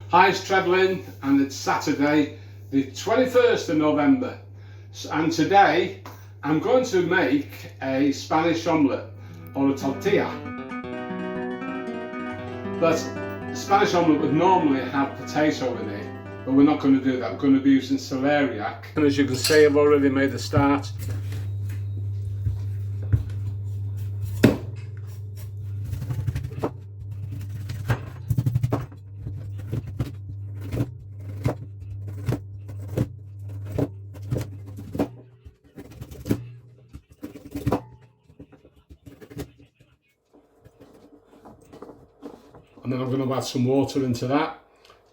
Hi, it's Trevelyan, and it's Saturday the 21st of November, and today I'm going to make a Spanish omelette or a tortilla. But Spanish omelette would normally have potato in it, but we're not going to do that. We're going to be using celeriac, and as you can see I've already made the start. And then I'm going to add some water into that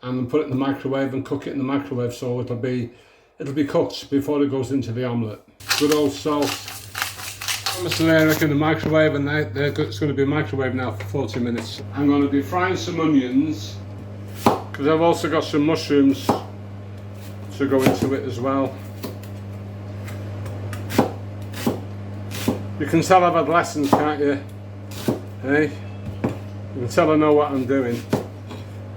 and put it in the microwave and cook it in the microwave, so it'll be cooked before it goes into the omelette. Good old salt. I'm celeriac in the microwave, and it's going to be microwave now for 40 minutes. I'm going to be frying some onions because I've also got some mushrooms to go into it as well. You can tell I've had lessons, can't you? Hey? You can tell I know what I'm doing.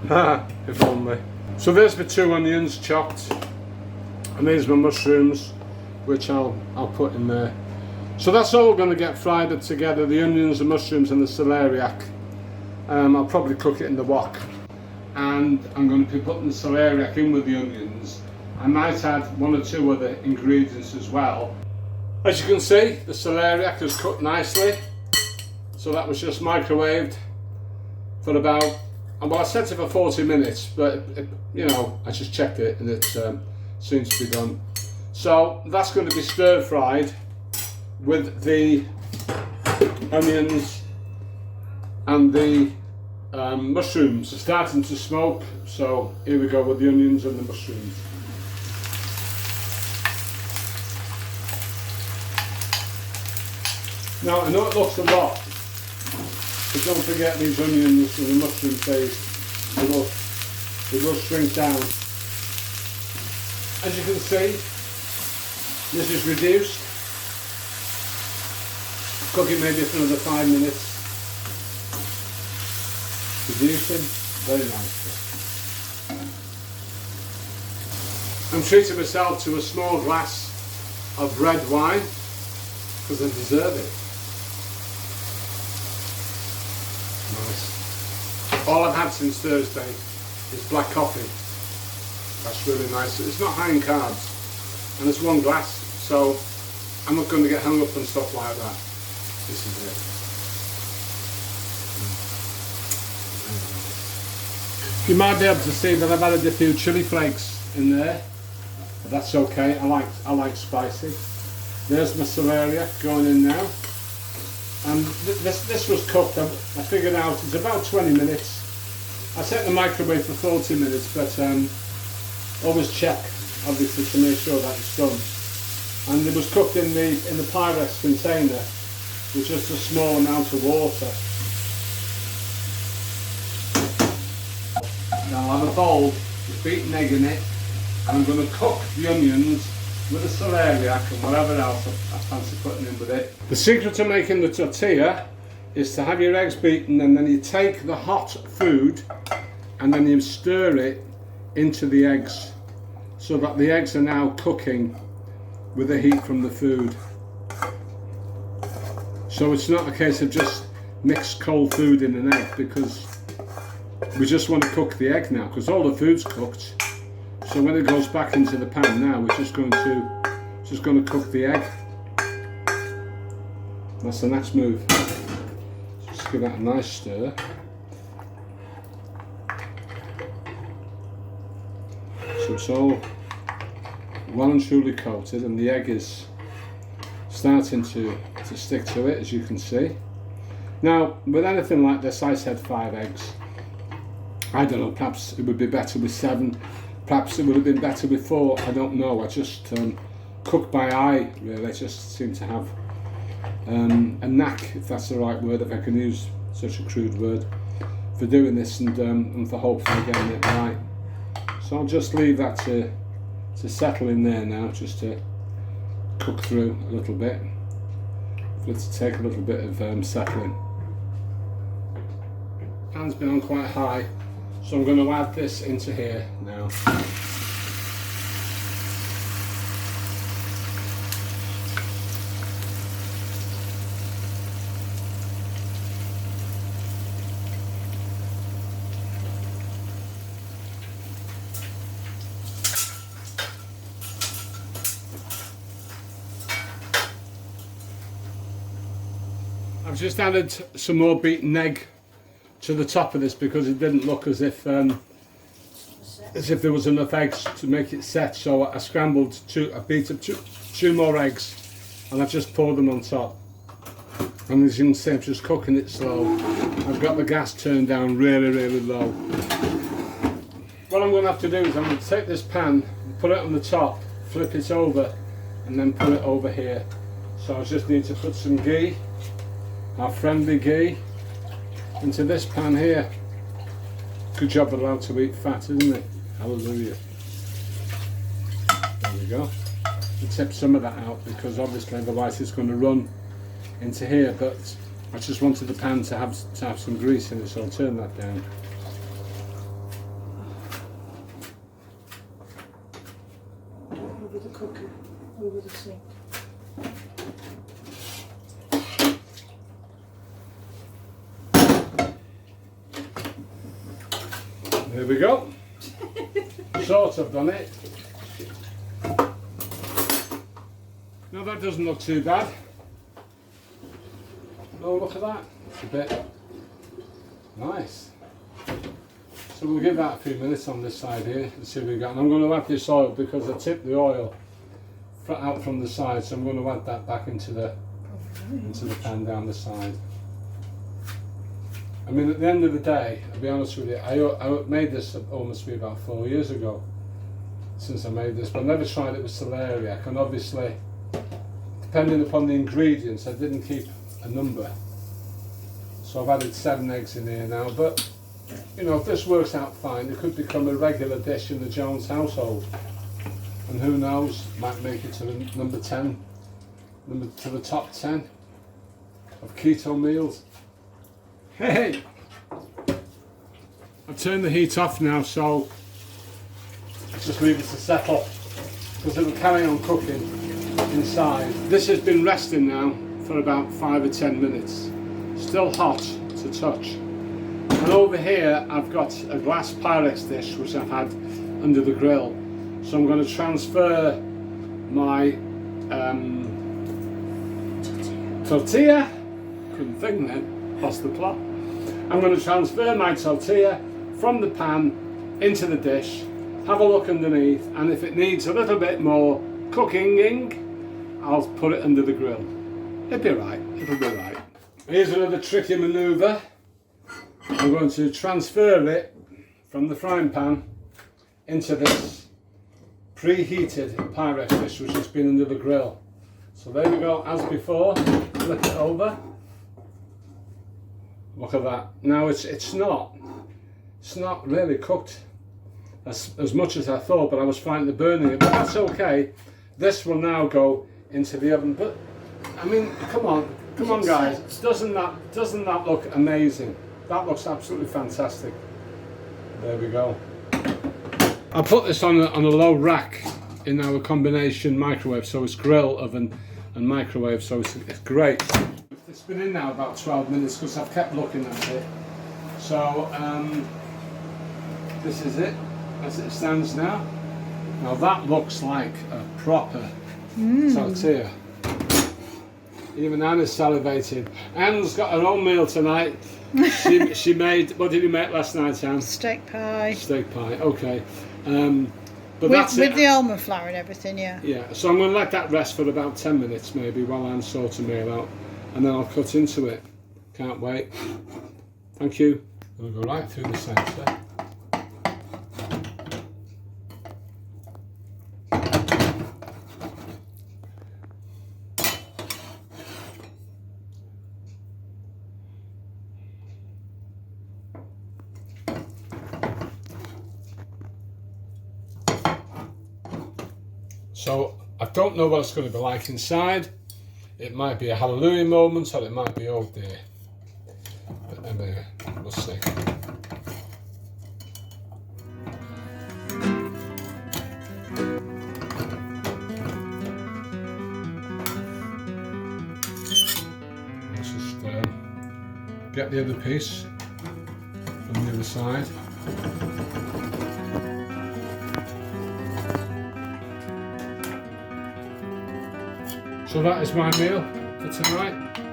If only. So there's my 2 onions chopped, and these are my mushrooms, which I'll put in there. So that's all going to get fried up together, the onions, the mushrooms and the celeriac. I'll probably cook it in the wok, and I'm going to be putting the celeriac in with the onions. I might add 1 or 2 other ingredients as well. As you can see, the celeriac is cooked nicely, so that was just microwaved for about, well, I set it for 40 minutes, but you know, I just checked it and it seems to be done. So that's going to be stir fried with the onions, and the mushrooms are starting to smoke, so here we go with the onions and the mushrooms. Now I know it looks a lot, but don't forget these onions and the mushroom paste, it will shrink down. As you can see, this is reduced. Cook it maybe for another 5 minutes. Reducing very nicely. I'm treating myself to a small glass of red wine because I deserve it. Nice. All I've had since Thursday is black coffee. That's really nice. It's not high in carbs, and it's 1 glass, so I'm not going to get hung up on stuff like that. This is it. You might be able to see that I've added a few chili flakes in there, but that's okay. I like spicy. There's my celeriac going in now. And this was cooked, I figured out it's about 20 minutes. I set the microwave for 40 minutes, but always check, obviously, to make sure that it's done. And it was cooked in the Pyrex container with just a small amount of water. Now I'll have a bowl with beaten egg in it, and I'm going to cook the onions with the celeriac and whatever else I fancy putting in with it. The secret to making the tortilla is to have your eggs beaten, and then you take the hot food and then you stir it into the eggs, so that the eggs are now cooking with the heat from the food. So it's not a case of just mix cold food in an egg, because we just want to cook the egg now, because all the food's cooked. So when it goes back into the pan now, we're just going to cook the egg. That's the next move. Just give that a nice stir. So it's all well and truly coated, and the egg is starting to stick to it, as you can see. Now, with anything like this, I said 5 eggs. I don't know, perhaps it would be better with 7. Perhaps it would have been better with 4, I don't know. I just cook by eye, really. I just seem to have a knack, if that's the right word, if I can use such a crude word, for doing this and for hopefully getting it right. So I'll just leave that to settle in there now, just to cook through a little bit, for it to take a little bit of settling. Pan's been on quite high, So I'm going to add this into here now. I've just added some more beaten egg to the top of this because it didn't look as if there was enough eggs to make it set. So I scrambled I beat up two more eggs, and I just poured them on top. And as you can see, I'm just cooking it slow. I've got the gas turned down really, really low. What I'm going to have to do is I'm going to take this pan, put it on the top, flip it over, and then put it over here. So I just need to put some ghee, our friendly ghee, into this pan here. Good job we're allowed to eat fat, isn't it? Hallelujah. There we go. I'll tip some of that out because obviously otherwise it's going to run into here, but I just wanted the pan to have some grease in it, so I'll turn that down. Over the cooker, over the sink. There we go. Sort of done it. No, that doesn't look too bad. Oh, look at that. It's a bit nice. So we'll give that a few minutes on this side here and see what we got. And I'm going to add this oil because I tipped the oil out from the side, so I'm going to add that back into the pan down the side. I mean, at the end of the day, I'll be honest with you, I made this almost be about 4 years ago since I made this, but I never tried it with celeriac, and obviously, depending upon the ingredients, I didn't keep a number. So I've added 7 eggs in here now, but you know, if this works out fine, it could become a regular dish in the Jones household. And who knows, might make it to the number 10, to the top 10 of keto meals. Hey! I've turned the heat off now, so just leave it to settle because it will carry on cooking inside. This has been resting now for about 5 or 10 minutes. Still hot to touch. And over here I've got a glass Pyrex dish which I've had under the grill. So I'm going to transfer my tortilla. Couldn't think then, lost the plot. I'm going to transfer my tortilla from the pan into the dish, have a look underneath, and if it needs a little bit more cooking, I'll put it under the grill. It'll be right, it'll be right. Here's another tricky manoeuvre. I'm going to transfer it from the frying pan into this preheated Pyrex dish which has been under the grill. So there we go, as before, flip it over. Look at that. Now it's not really cooked as much as I thought, but I was frightened of burning it, but that's okay. This will now go into the oven. But I mean, come on guys, doesn't that look amazing? That looks absolutely fantastic. There we go. I put this on a low rack in our combination microwave, so it's grill, oven and microwave, so it's great. It's been in now about 12 minutes because I've kept looking at it. So this is it as it stands now. Now that looks like a proper tortilla. Even Anna's salivating. Anna's got her own meal tonight. She made, what did you make last night, Anne? Steak pie. Steak pie, okay. But with the almond flour and everything, yeah. Yeah, so I'm going to let that rest for about 10 minutes maybe while Anne sorts a meal out. And then I'll cut into it. Can't wait. Thank you. I'll go right through the centre. So I don't know what it's going to be like inside. It might be a hallelujah moment, or it might be, oh dear. But anyway, we'll see. get the other piece from the other side. So that is my meal for tonight.